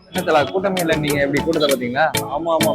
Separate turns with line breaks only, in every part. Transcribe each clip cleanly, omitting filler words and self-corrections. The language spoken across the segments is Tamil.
என்னத்தல கூட்டமே இல்லை, நீங்க எப்படி கூட்டத்தை பாத்தீங்களா?
ஆமா ஆமா.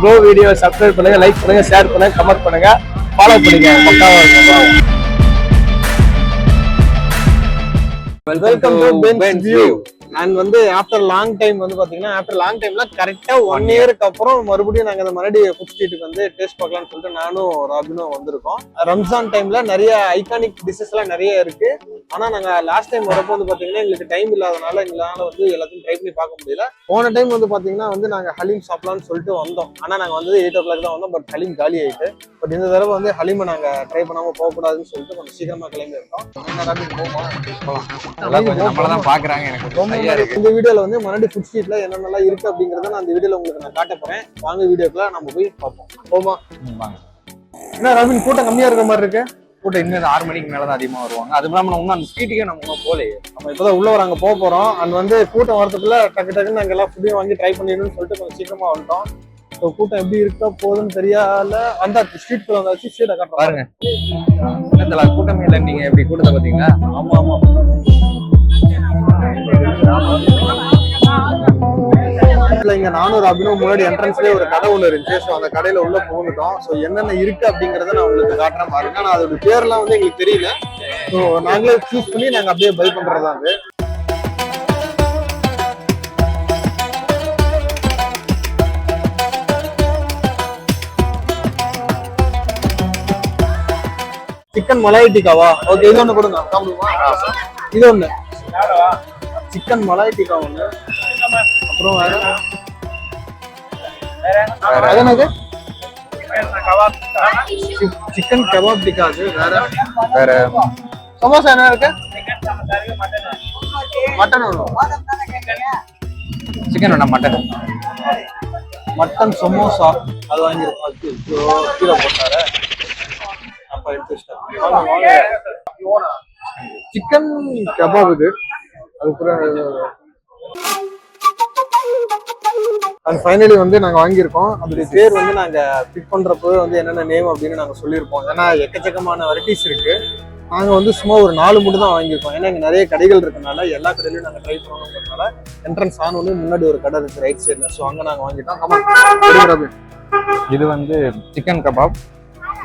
ப்ரோ வீடியோ சப்ஸ்கிரைப் பண்ணுங்க, லைக் பண்ணுங்க, ஷேர் பண்ணுங்க, கமெண்ட் பண்ணுங்க, ஃபாலோ பண்ணுங்க. Welcome to Benz view. And வந்து ஆஃப்டர் லாங் டைம் வந்து பாத்தீங்கன்னா கரெக்டா 1 இயருக்கு அப்புறம் மறுபடியும் நாங்க இந்த மறுபடி ஃபுட் ஸ்ட்ரீட்டுக்கு வந்து டேஸ்ட் பார்க்கலாம்னு சொல்லிட்டு நானும் ராபினும் வந்திருக்கோம். ரம்ஜான் டைம்ல நிறைய ஐகானிக் டிஷஸ் எல்லாம் நிறைய இருக்கு. ஆனா நாங்க லாஸ்ட் டைம் வரப்போ வந்து பாத்தீங்கன்னா எங்களுக்கு டைம் இல்லாதனால எங்களால வந்து எல்லாத்தையும் ட்ரை பண்ணி பார்க்க முடியல. போன டைம் வந்து பாத்தீங்கன்னா வந்து நாங்க ஹலீம் சாப்பிடலாம்னு சொல்லிட்டு வந்தோம். ஆனா நாங்க வந்து 8 o'clock தான் வந்தோம். பட் ஹலீம் காலி ஆயிட்டு. பட் இந்த தடவை வந்து ஹலீமை நாங்க ட்ரை பண்ணாம போக கூடாதுன்னு சொல்லிட்டு கொஞ்சம் சீக்கிரமா கிளம்பி இருக்கோம்.
நம்மளதான் பாக்குறாங்க. எனக்கு
இந்த வீடியோல வந்து மறுபடியும் ஃபுட் ஸ்ட்ரீட்ல என்னென்னலாம் இருக்கு அப்படிங்கறத நான் இந்த வீடியோல உங்களுக்கு நான் காட்ட போறேன். வாங்க வீடியோக்குள்ள நம்ம போய் பார்ப்போம். போமா என்ன ராபின், கூட்டம் கம்மியா இருக்கிற மாதிரி இருக்கு.
கூட்டம் இன்னும் 6 மணிக்கு மேலதான் அதிகமா வருவாங்க. அது இல்லாம நம்ம அந்த ஸ்ட்ரீட்டுக்கே நம்ம இன்னும் போலையே.
நம்ம இப்பதான் உள்ள வராங்க போக போறோம். அண்ட் வந்து கூட்டம் வரதுக்குள்ள டக்கு டக்குன்னு நாங்க எல்லாம் ஃபுட்டையும் வாங்கி ட்ரை பண்ணிடணும்னு சொல்லிட்டு கொஞ்சம் சீக்கிரமா வந்துட்டோம். ஸோ கூட்டம் எப்படி இருக்கா போகுதுன்னு தெரியல. அந்த ஸ்ட்ரீட் குள்ள வந்தாச்சு. ஸ்ட்ரீட்டை காட்டுறோம்
பாருங்க. என்னத்தல கூட்டமே இல்லை, நீங்க எப்படி கூட்டத்தை பாத்தீங்களா?
ஆமா ஆமா. இங்க நானும் ராபினும் முன்னாடி என்ட்ரன்ஸ்லயே ஒரு கடை ஒண்ணு இருந்துச்சு. ஸோ அந்த கடையில உள்ள போந்துட்டோம். ஸோ என்னென்ன இருக்கு அப்படிங்கறத நான் உங்களுக்கு காட்டுறேன் பாருங்க. நான் அதோட பேர்லாம் வந்து எங்களுக்கு தெரியல. ஸோ நாங்களே சூஸ் பண்ணி நாங்க அப்படியே பை பண்றதா அது. Chicken Malay டிக்காவா? ஓகே, இது ஒண்ணு கொடுங்க. சாப்பிடுமா? இது ஒண்ணு சிக்கன் மலாய் டிக்கா ஒண்ணு. அப்புறம் வேற என்னது? Chicken kebab tikka. அது வேற சமோசா என்ன இருக்கு? மட்டன் ஒண்ணு.
சிக்கன் வேணா மட்டன்.
மட்டன் சமோசா அது வாங்கிருக்கோம். கீழே போட்டாரு. அப்ப எடுத்து சிக்கன் கபாப் இது. அண்ட் ஃபைனலி வந்து நாங்க வாங்கியிருக்கோம். அதோடைய பேர் வந்து நாங்க பிக் பண்றப்போ வந்து என்னென்ன நேம் அப்படின்னு நாங்க சொல்லியிருப்போம். ஏன்னா எக்கச்சக்கமான வெரைட்டிஸ் இருக்கு. நாங்க வந்து சும்மா ஒரு 4 மட்டும் தான் வாங்கியிருக்கோம். ஏன்னா இங்க நிறைய கடைகள் இருக்கனால எல்லா கடையிலையும் நாங்க ட்ரை பண்ணணும்ன்றதுனால என்ட்ரன்ஸ் ஆனோன்னு முன்னாடி ஒரு கடை இருக்கு ரைட் சைட்ல. ஸோ அங்க நாங்க வாங்கிட்டோம்.
இது வந்து சிக்கன் கபாப்.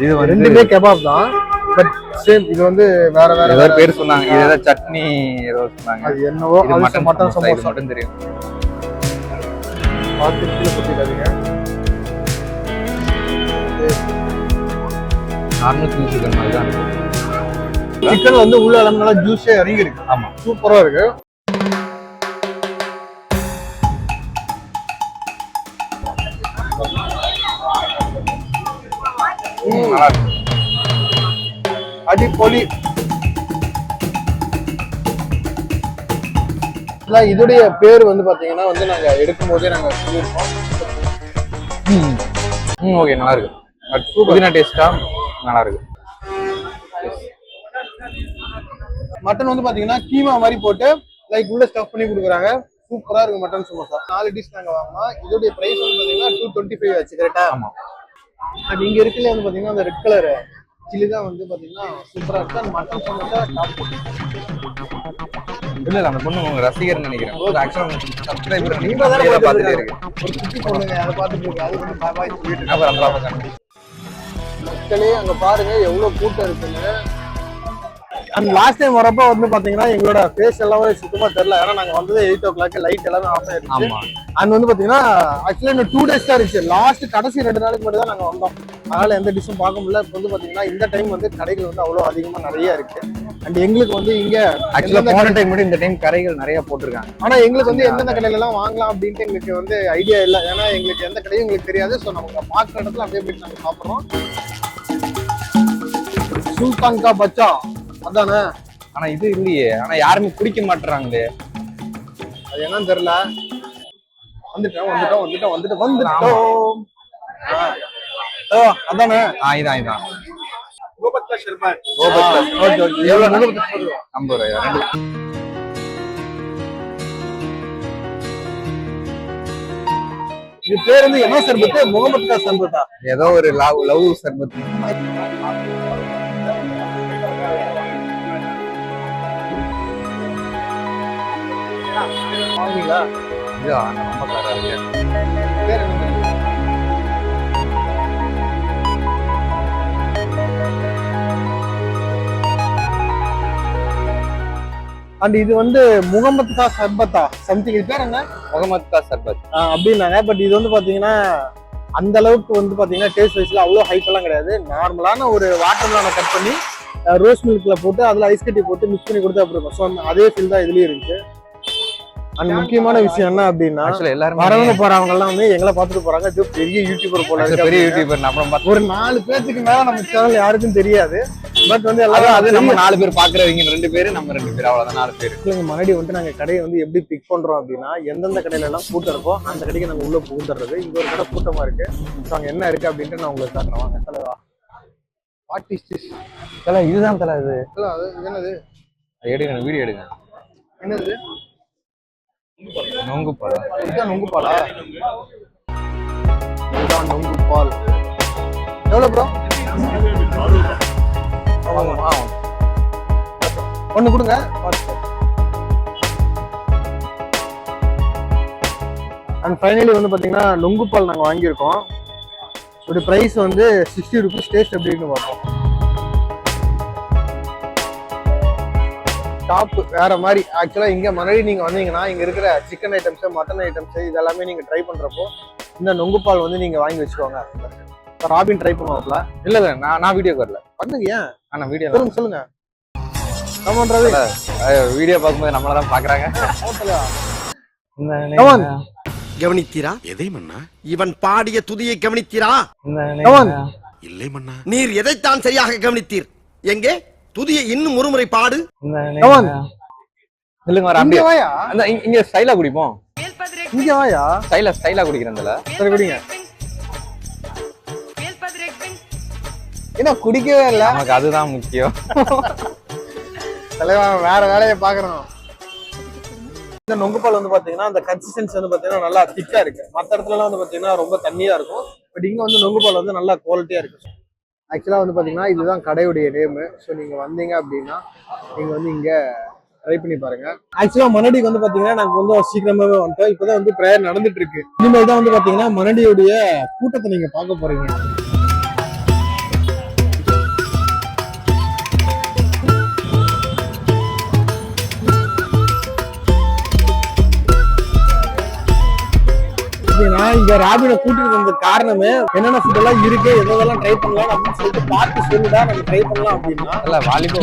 இது வந்து
ரெண்டுமே கபாப் தான். But same. இது வந்து வேற வேற
ஏதாவது பேர் சொன்னாங்க. இது ஏதாவது சட்னி ஏதோ சொன்னாங்க.
அது என்னவோ. அது மட்டன் சமோசா
மட்டும் தெரியும்.
பார்த்து கீழே குத்திடாதீங்க.
நார்மல் சிக்கன் மாதிரி தான் இருக்கு.
சிக்கன் வந்து உள்ள எல்லாம் நல்லா ஜூஸே இறங்கி இருக்கு.
ஆமா,
சூப்பரா இருக்கு.
நல்லா இருக்கு.
அடிப்பொலி. இதோடைய பேர் வந்து பாத்தீங்கன்னா வந்து நாங்க எடுக்கும் போதே நாங்க சொல்லியிருக்கோம்.
ஓகே, நல்லா இருக்கு. புதினா டேஸ்டா நல்லா இருக்கு.
மட்டன் வந்து பாத்தீங்கன்னா கீமா மாதிரி போட்டு லைக் உள்ள ஸ்டஃப் பண்ணி கொடுக்குறாங்க. சூப்பரா இருக்கு மட்டன் சமோசா. 4 டிஷ் நாங்க வாங்கினோம். இதோடைய பிரைஸ் வந்து பாத்தீங்கன்னா 225 ஆச்சு. கரெக்டா?
ஆமா.
அது இங்க இருக்குல்ல வந்து பாத்தீங்கன்னா அந்த ரெட் கலர் சில்லி தான் வந்து பாத்தீங்கன்னா சூப்பரா இருக்கு. அந்த மட்டன் சமோசா டாப்.
இல்ல அந்த பொண்ணு உங்க ரசிகர்னு நினைக்கிறேன். சப்ஸ்கிரைபர்
நீங்க தான பாத்துட்டே இருக்கு. ஒரு குட்டி பொண்ணுங்க அத பாத்துட்டு இருக்கு. அது வந்து பாய் பாய் சொல்லிட்டு
அப்புறம்
மக்களே அங்க பாருங்க எவ்வளவு கூட்டம் இருக்குன்னு. அண்ட் லாஸ்ட் டைம் வரப்போ வந்து பாத்தீங்கன்னா எங்களோட ஃபேஸ் எல்லாமே சுத்தமா தெரியல. ஏன்னா நாங்க வந்தது 8 o'clock, லைட் எல்லாமே ஆஃப் ஆயிருச்சு. அண்ட் வந்து பாத்தீங்கன்னா ஆக்சுவலா இன்னும் 2 days தான் இருந்துச்சு. லாஸ்ட் கடைசி 2 நாளைக்கு மட்டும் தான் நாங்க வந்தோம். அதனால எந்த டிஷ்ஷும் பார்க்க முடியல. இப்போ வந்து பாத்தீங்கன்னா இந்த டைம் வந்து கடைகள் வந்து அவ்வளவு அதிகமா நிறைய இருக்கு. அண்ட் எங்களுக்கு வந்து இங்க
ஆக்சுவலா போன டைம் மட்டும் இந்த டைம் கடைகள் நிறைய போட்டிருக்காங்க.
ஆனா எங்களுக்கு வந்து எந்தெந்த கடையில எல்லாம் வாங்கலாம் அப்படின்ட்டு எங்களுக்கு வந்து ஐடியா இல்லை. ஏன்னா எங்களுக்கு எந்த கடையும் எங்களுக்கு தெரியாது. ஸோ நமக்கு பார்க்குற இடத்துல அப்படியே போயிட்டு நாங்க சாப்பிட்றோம். சுல்தான் கா பச்சா அதானே.
ஆனா இது இல்லையே, ஆனா யாருமே குடிக்க மாட்டுறாங்களே.
அது என்னன்னு தெரியல. வந்துட்டோம். அதானே.
இதான்
கோபத்கா ஷர்பத்.
ஓகே. எவ்வளவு? 50 ரூபாயா?
இது பேர் வந்து என்ன சர்பத்து? முகமத்கா சர்பத்தா?
ஏதோ ஒரு லவ் சர்பத்.
வாங்குவீங்களா?
இது ரொம்ப கலரா இருக்கு.
பேர் என்ன? அண்ட் இது வந்து முகமத்கா சர்பத்தா சம்திங். இது பேர் என்ன?
முகமத்கா சர்பத்
அப்படின்னாங்க. பட் இது வந்து பாத்தீங்கன்னா அந்த அளவுக்கு வந்து பாத்தீங்கன்னா டேஸ்ட் வைஸ்ல அவ்வளோ ஹைப் எல்லாம் கிடையாது. நார்மலான ஒரு வாட்டர் மெலனை கட் பண்ணி ரோஸ் மில்க்ல போட்டு அதுல ஐஸ் கட்டி போட்டு மிக்ஸ் பண்ணி கொடுத்தா அப்படி இருக்கும். ஸோ அதே ஃபீல் தான் இதுலயும் இருக்கு. அண்ட் முக்கியமான விஷயம் என்ன அப்படின்னா,
எல்லாரும்
வரவங்க போறவங்க எல்லாம் வந்து எங்களை பார்த்துட்டு போறாங்க. இது பெரிய யூடியூபர் போல இருக்கு.
பெரிய யூடியூபர் நம்ம
ஒரு 4 பேருக்கு மேல நம்ம சேனல் யாருக்கும் தெரியாது. பட் வந்து எல்லாரும்
அது நம்ம 4 பேர் பாக்குறவங்க 2 பேரு, நம்ம 2 பேர், அவ்வளவுதான் 4 பேர்.
முன்னாடி வந்து நாங்க கடையை வந்து எப்படி பிக் பண்றோம் அப்படின்னா, எந்தெந்த கடையில எல்லாம் கூட்டம் இருக்கோ அந்த கடைக்கு நாங்க உள்ள புகுந்துடுறது. இங்க ஒரு கடை கூட்டமா இருக்கு. அங்க என்ன இருக்கு அப்படின்ட்டு நான் உங்களுக்கு காட்டுறேன். வாங்க தலைவா. What is this?
தல இதுதான் தல இது.
அது என்னது?
எடுங்க, வீடியோ எடுங்க.
என்னது?
நொங்கு பால்.
இதுதான் நொங்கு பாலா? இதுதான் நொங்கு பால். எவ்வளவு ப்ரோ? ஒண்ணு கொடுங்க. அண்ட் ஃபைனலி வந்து பாத்தீங்கன்னா நொங்கு பால் நாங்க வாங்கியிருக்கோம். ஒரு பிரைஸ் வந்து 60 rupees. டேஸ்ட் எப்படி இருக்குன்னு பார்ப்போம். டாப் வேற மாதிரி. ஆக்சுவலா இங்க மறுபடியும் நீங்க வந்தீங்கன்னா இங்க இருக்கிற சிக்கன் ஐட்டம்ஸ், மட்டன் ஐட்டம்ஸ் இதெல்லாமே நீங்க ட்ரை பண்றப்போ இந்த நொங்கு பால் வந்து நீங்க வாங்கி வச்சுக்கோங்க. ராபின் ட்ரை பண்ணுவாப்ல.
இல்ல நான் வீடியோ வரல.
பண்ணுங்க. ஏன்?
ஆனா வீடியோ
சொல்லுங்க. கமான்றது
வீடியோ பார்க்கும்போது நம்மள தான் பாக்குறாங்க.
கவனித்தீரா? எதை மன்னா? இவன் பாடிய துதியை கவனித்தீரா? இல்லை மன்னா. நீர் எதைத்தான் சரியாக கவனித்தீர்? எங்கே துதியை இன்னும் ஒருமுறை பாடு.
இல்லங்க வர அப்படியே வாயா. அந்த இங்க ஸ்டைலா குடிப்போம்.
இங்க வாயா.
ஸ்டைலா குடிக்கிறேன்ல.
சரி குடிங்க. என்ன குடிக்கவே இல்ல.
நமக்கு அதுதான் முக்கியம்.
தலைவா வேற வேலையை பாக்குறோம். இந்த நொங்கு பால் வந்து பாத்தீங்கன்னா அந்த கன்சிஸ்டன்சி வந்து பாத்தீங்கன்னா நல்லா திக்கா இருக்கு. மற்ற இடத்துல எல்லாம் வந்து பாத்தீங்கன்னா ரொம்ப தண்ணியா இருக்கும். பட் இங்க வந்து நொங்கு பால் வந்து நல்லா குவாலிட்டியா இருக்கு. ஆக்சுவலா வந்து பாத்தீங்கன்னா இதுதான் கடையுடைய நேமு. ஸோ நீங்க வந்தீங்க அப்படின்னா நீங்க வந்து இங்க ட்ரை பண்ணி பாருங்க. ஆக்சுவலா மணடிக்கு வந்து பாத்தீங்கன்னா நாங்க வந்து சீக்கிரமாவே வந்துட்டோம். இப்பதான் வந்து பிரேயர் நடந்துட்டு இருக்கு. இனிமேல் தான் வந்து பாத்தீங்கன்னா மணடியுடைய கூட்டத்தை நீங்க பார்க்க போறீங்க. நான் இங்க ராபினை கூட்டிட்டு வந்த காரணமே என்னென்ன ஃபுட் எல்லாம் இருக்கு, எதெல்லாம் ட்ரை பண்ணலாம் அப்படின்னு சொல்லிட்டு பார்த்து சொல்லிதான் நம்ம ட்ரை பண்ணலாம் அப்படின்னா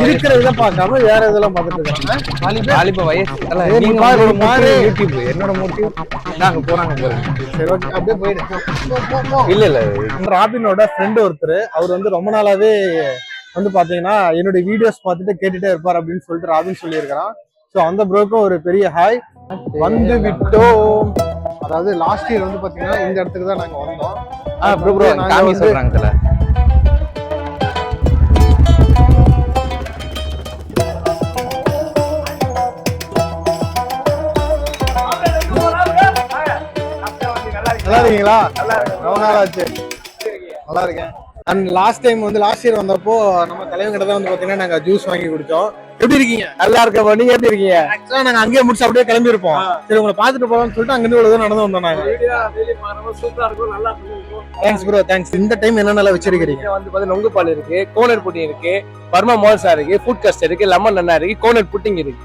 இருக்கிற இதை பார்க்காம வேற இதெல்லாம் பார்த்துட்டு இருக்காங்க.
என்னோட மோட்டிவ் நாங்க போறாங்க பாருங்க.
சரி ஓகே, அப்படியே போயிடு. இல்ல ராபினோட ஃப்ரெண்ட் ஒருத்தர், அவர் வந்து ரொம்ப நாளாவே வந்து பாத்தீங்கன்னா என்னுடைய வீடியோஸ் பார்த்துட்டு கேட்டுட்டே இருப்பார் அப்படின்னு சொல்லிட்டு ராபின் சொல்லியிருக்கிறான். ஸோ அந்த ப்ரோக்கும் ஒரு பெரிய ஹாய். வந்து விட்டோம். அதாவது லாஸ்ட் இயர் வந்து பாத்தீங்கன்னா இந்த இடத்துக்கு தான் நாங்க வந்தோம். நல்லா இருக்கீங்களா? ரொம்ப நாள் ஆச்சு. நல்லா இருக்கேன். அண்ட் லாஸ்ட் இயர் வந்தப்போ நம்ம தலைவன் கிட்ட தான் வந்து பாத்தீங்கன்னா நாங்க ஜூஸ் வாங்கி குடிச்சோம். எப்படி இருக்கீங்க? நல்லா இருக்க. நீங்க எப்படி இருக்கீங்க? ஆக்சுவலா நாங்க அங்கேயே முடிச்சு அப்படியே கிளம்பி இருப்போம். சரி உங்களை பாத்துட்டு போலாம்னு சொல்லிட்டு அங்கிருந்து இவ்வளவு நடந்து வந்தோம் நாங்க. Thanks bro, thanks. இந்த டைம் என்னென்ன வச்சிருக்கீங்க?
வந்து பாத்தீங்கன்னா நொங்கு பால் இருக்கு, கோனட் புட்டிங் இருக்கு, பர்மா மோல்சா இருக்கு, ஃபுட் கஸ்ட் இருக்கு, லெமன் நன்னா இருக்கு, கோனட் புட்டிங் இருக்கு.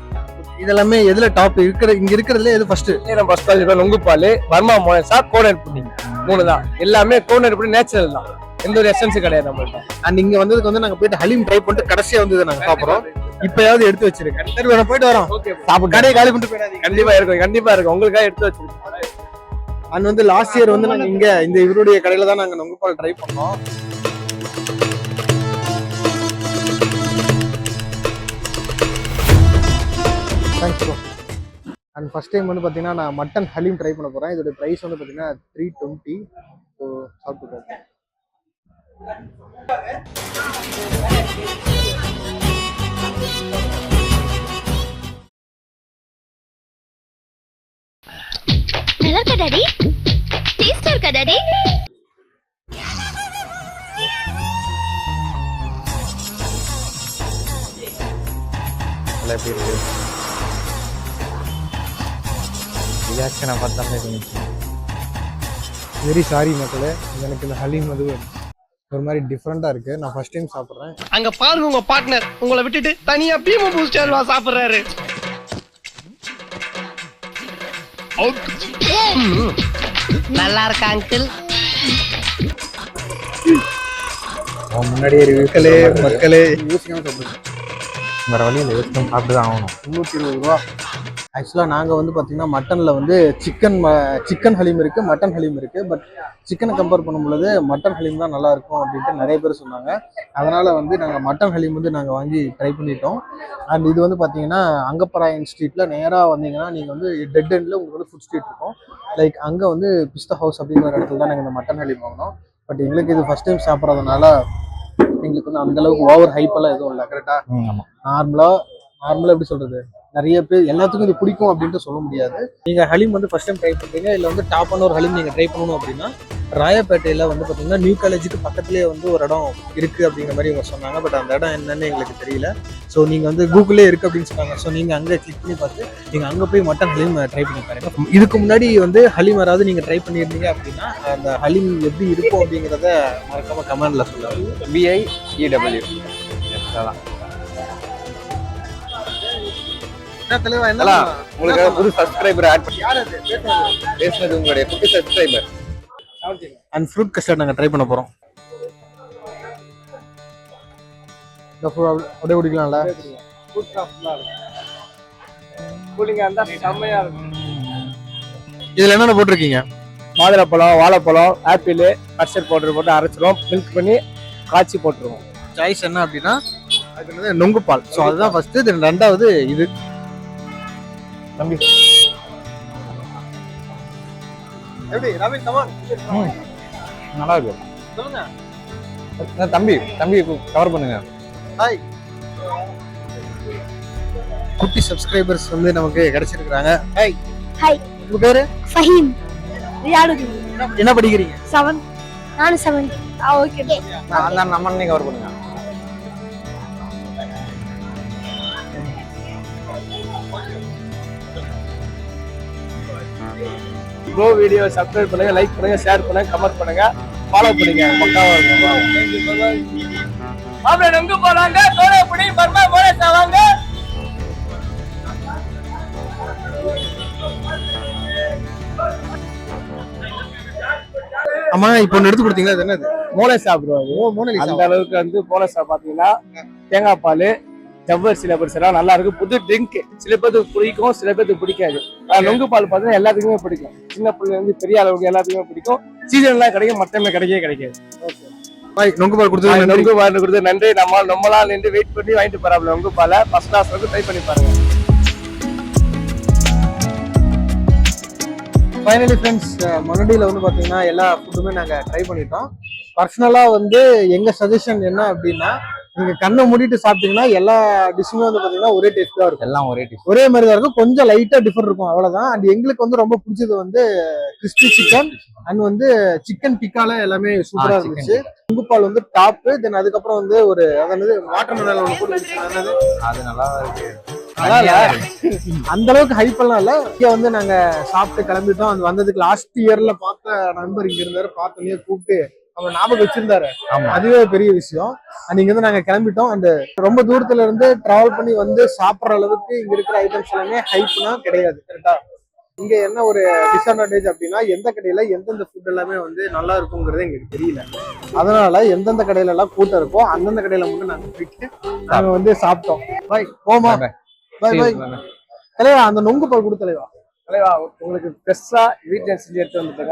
இதெல்லாமே எதுல டாப் இங்க இருக்கிறதுல எது ஃபர்ஸ்ட்?
நம்ம ஃபர்ஸ்ட் நொங்கு பால், பர்மா மோல்சா, கோனட் புட்டிங் 3 தான். எல்லாமே கோனட் புட்டிங் நேச்சுரல் தான், எந்த ஒரு எசன்ஸ் கிடையாது நம்மள்ட்ட.
அண்ட் இங்க வந்ததுக்கு வந்து நாங்க போயிட்டு ஹலீம் ட்ரை பண்ணிட்டு கடைசியா வந்து நாங்க சாப்பிடுறோம். இப்பயாவது எடுத்து வச்சிருக்கேன். சரி போயிட்டு வரோம். சாப்பிட்டு கடையை காலி பண்ணிட்டு போயிடாதீங்க.
கண்டிப்பா இருக்கும் உங்களுக்காக எடுத்து வச்சிருக்கேன்.
அண்ட் வந்து லாஸ்ட் இயர் வந்து நாங்க இங்க இந்த இவருடைய கடையில தான் நாங்க நொங்கு பால் ட்ரை பண்ணோம். Thanks bro. And first time வந்து பார்த்தீங்கன்னா நான் மட்டன் ஹலீம் ட்ரை பண்ண போகிறேன். இதோட ப்ரைஸ் வந்து பார்த்தீங்கன்னா 320. ஸோ சாப்பிட்டு பார்த்தேன்.
நல்லா இருக்கா டாடி? டேஸ்டா இருக்கா டாடி?
எப்படி இருக்கு ரியாக்ஷனை பார்த்தாலே
வெரி சாரி மக்களே, எனக்கு இந்த ஹலீம் வந்து ஒரு மாதிரி டிஃப்ரெண்டாக இருக்குது. நான் ஃபர்ஸ்ட் டைம் சாப்பிட்றேன்.
அங்க பாருங்க உங்க பார்ட்னர் உங்களை விட்டுட்டு தனியா பீம பூஸ்டர் சாப்பிடுறாரு. நல்லா இருக்கா அங்கிள்?
முன்னாடியே
மக்களே மக்களே யோசிக்காம சாப்பிடுங்க.
வேற வழியில் யோசிக்காம சாப்பிட்டு தான் ஆகணும்.
320 ரூபா. ஆக்சுவலாக நாங்கள் வந்து பார்த்தீங்கன்னா மட்டனில் வந்து சிக்கன் ஹலீம் இருக்குது, மட்டன் ஹலீம் இருக்குது. பட் சிக்கனை கம்பேர் பண்ணும்பொழுது மட்டன் ஹலீம் தான் நல்லாயிருக்கும் அப்படின்ட்டு நிறைய பேர் சொன்னாங்க. அதனால் வந்து நாங்கள் மட்டன் ஹலீம் வந்து நாங்கள் வாங்கி ட்ரை பண்ணிட்டோம். அண்ட் இது வந்து பார்த்தீங்கன்னா அங்கப்பராயன் ஸ்ட்ரீட்டில் நேராக வந்தீங்கன்னா நீங்கள் வந்து டெட் எண்டில் உங்களுக்கு வந்து ஃபுட் ஸ்ட்ரீட் இருக்கும். லைக் அங்கே வந்து பிஸ்தா ஹவுஸ் அப்படிங்கிற ஒரு இடத்துல தான் நாங்கள் இந்த மட்டன் ஹலீம் வாங்கினோம். பட் எங்களுக்கு இது ஃபஸ்ட் டைம் சாப்பிட்றதுனால எங்களுக்கு வந்து அந்தளவுக்கு ஓவர் ஹைப்பெல்லாம் எதுவும் இல்லை. கரெக்டாக நார்மலாக எப்படி சொல்கிறது, நிறைய பேர் எல்லாத்துக்கும் இது பிடிக்கும் அப்படின்ட்டு சொல்ல முடியாது. நீங்கள் ஹலீம் வந்து ஃபர்ஸ்ட் டைம் ட்ரை பண்ணுறீங்க, இல்லை வந்து டாப்பான ஒரு ஹலீம் நீங்கள் ட்ரை பண்ணணும் அப்படின்னா ராயப்பேட்டையில் வந்து பார்த்தீங்கன்னா நியூ காலேஜுக்கு பக்கத்துலேயே வந்து ஒரு இடம் இருக்குது அப்படிங்கிற மாதிரி இவங்க சொன்னாங்க. பட் அந்த இடம் என்னன்னு எங்களுக்கு தெரியல. ஸோ நீங்கள் வந்து கூகுளே இருக்குது அப்படின்னு சொன்னாங்க. ஸோ நீங்கள் அங்கே கிளிக் பண்ணி பார்த்து நீங்கள் அங்கே போய் மட்டன் ஹலீம் ட்ரை பண்ணி பாருங்க. இதுக்கு முன்னாடி வந்து ஹலீம் யாராவது நீங்கள் ட்ரை பண்ணியிருந்தீங்க அப்படின்னா அந்த ஹலீம் எப்படி இருக்கும் அப்படிங்கிறத மறக்காமல் கமெண்டில் சொல்லுங்கள்.
BIEW அதான் உங்களுக்கு புது சப்ஸ்கிரைபர் ஆட் பண்ணி பேசுனது உங்களுடைய புது சப்ஸ்கிரைபர்.
அண்ட் ஃப்ரூட் கஸ்டர்ட் நாங்கள் ட்ரை பண்ண போகிறோம். இந்த ஃப்ரூட் அப்படியே குடிக்கலாம்ல? இதில் என்னென்ன போட்டிருக்கீங்க?
மாதுளப்பழம், வாழைப்பழம், ஆப்பிள், கஸ்டர்ட் பவுடர் போட்டு அரைச்சிரும், மில்க் பண்ணி காய்ச்சி போட்டுருவோம்.
சாய்ஸ் என்ன அப்படின்னா அது வந்து நொங்கு பால். ஸோ அதுதான் ஃபர்ஸ்ட். தென் ரெண்டாவது இது தம்பி எப்படி ரவின் கமான்
நல்லா இருக்கு.
சொல்லுங்க
தம்பி கவர் பண்ணுங்க.
ஹாய் குட்டி சப்ஸ்கிரைபர்ஸ் வந்து நமக்கு கிடைச்சிருக்காங்க. Hi
hi.
உங்க பேரு?
ஃபஹீம். விளையாடுது.
என்ன படிக்கிறீங்க?
7. நானும் 7. ஓகே.
அந்த நம்ம கவர் பண்ணுங்க.
ப்ரோ வீடியோ சப்ஸ்கிரைப் பண்ணுங்க, லைக் பண்ணுங்க, ஷேர் பண்ணுங்க, கமெண்ட் பண்ணுங்க, ஃபாலோ பண்ணுங்க. பக்காவா இருக்கும். மாப்ள நொங்கு போறாங்க, தோரப்புடி பர்மா போற சாவாங்க.
அம்மா இப்போ ஒன்று எடுத்து கொடுத்தீங்களா? அது என்னது?
மோனசா ப்ரோ. அந்த அளவுக்கு வந்து மோனசா பாத்தீங்கன்னா தேங்காய் பால், ஜவ்வரிசி சில பேர் எல்லாம் நல்லா இருக்கு. புது ட்ரிங்க் சில பேருக்கு பிடிக்கும், சில பேருக்கு பிடிக்காது. நொங்கு பால் பார்த்தீங்கன்னா எல்லாத்துக்குமே பிடிக்கும். சின்ன பிள்ளை இருந்து பெரிய அளவுக்கு எல்லாத்துக்குமே பிடிக்கும். சீசன்லாம் கிடைக்கும், மட்டமே கிடைக்காது.
நொங்கு பால் கொடுத்து
நொங்கு பால் கொடுத்து நன்றி. நம்மளா நின்று வெயிட் பண்ணி வாங்கிட்டு போறாப்ல நொங்கு பாலை ஃபர்ஸ்ட் கிளாஸ் வந்து ட்ரை பண்ணி பாருங்க.
ஃபைனலி ஃப்ரெண்ட்ஸ், மொனடியில் வந்து பார்த்தீங்கன்னா எல்லா ஃபுட்டுமே நாங்கள் ட்ரை பண்ணிட்டோம். பர்சனலாக வந்து எங்கள் சஜஷன் என்ன அப்படின்னா, நீங்கள் கண்ணை மூடிட்டு சாப்பிட்டீங்கன்னா எல்லா டிஷ்ஷுமே வந்து பார்த்தீங்கன்னா ஒரே டேஸ்ட் தான் இருக்கும்.
எல்லாம் ஒரே டேஸ்ட்,
ஒரே மாதிரி தான் இருக்கும். கொஞ்சம் லைட்டாக டிஃபர் இருக்கும், அவ்வளோதான். அண்ட் எங்களுக்கு வந்து ரொம்ப பிடிச்சது வந்து கிறிஸ்பி சிக்கன் அண்ட் வந்து சிக்கன் டிக்கால எல்லாமே சூப்பராக இருந்துச்சு. நொங்குப்பால் வந்து டாப்பு. தென் அதுக்கப்புறம் வந்து ஒரு அதாவது வாட்டர் மெலன் ஒன்று போட்டு
அது நல்லா இருக்கு.
அந்த அளவுக்கு ஹைப் எல்லாம் இல்ல. இங்க வந்து நாங்க சாப்பிட்டு கிளம்பிட்டோம். அது வந்ததுக்கு லாஸ்ட் இயர்ல பார்த்த நண்பர் இங்க இருந்தாரு. பார்த்தோன்னே கூப்பிட்டு அவர் ஞாபகம் வச்சிருந்தாரு. அதுவே பெரிய விஷயம். அண்ட் இங்க இருந்து நாங்க கிளம்பிட்டோம். அண்ட் ரொம்ப தூரத்துல இருந்து டிராவல் பண்ணி வந்து சாப்பிட்ற அளவுக்கு இங்க இருக்கிற ஐட்டம்ஸ் எல்லாமே ஹைப்னா கிடையாது. கரெக்டா? இங்க என்ன ஒரு டிஸ்அட்வான்டேஜ் அப்படின்னா, எந்த கடையில எந்தெந்த ஃபுட் எல்லாமே வந்து நல்லா இருக்குங்கிறது எங்களுக்கு தெரியல. அதனால எந்தெந்த கடையில எல்லாம் கூட்டம் இருக்கோ அந்தந்த கடையில மட்டும் நாங்க போயிட்டு நாங்க வந்து சாப்பிட்டோம். பாய் போமா. பாய் பாய். தலைவா அந்த நொங்கு பால் கொடு தலைவா.
உங்களுக்கு ஃப்ரெஷ்ஷா வீட்டுல செஞ்சு எடுத்து வந்துட்டேன்.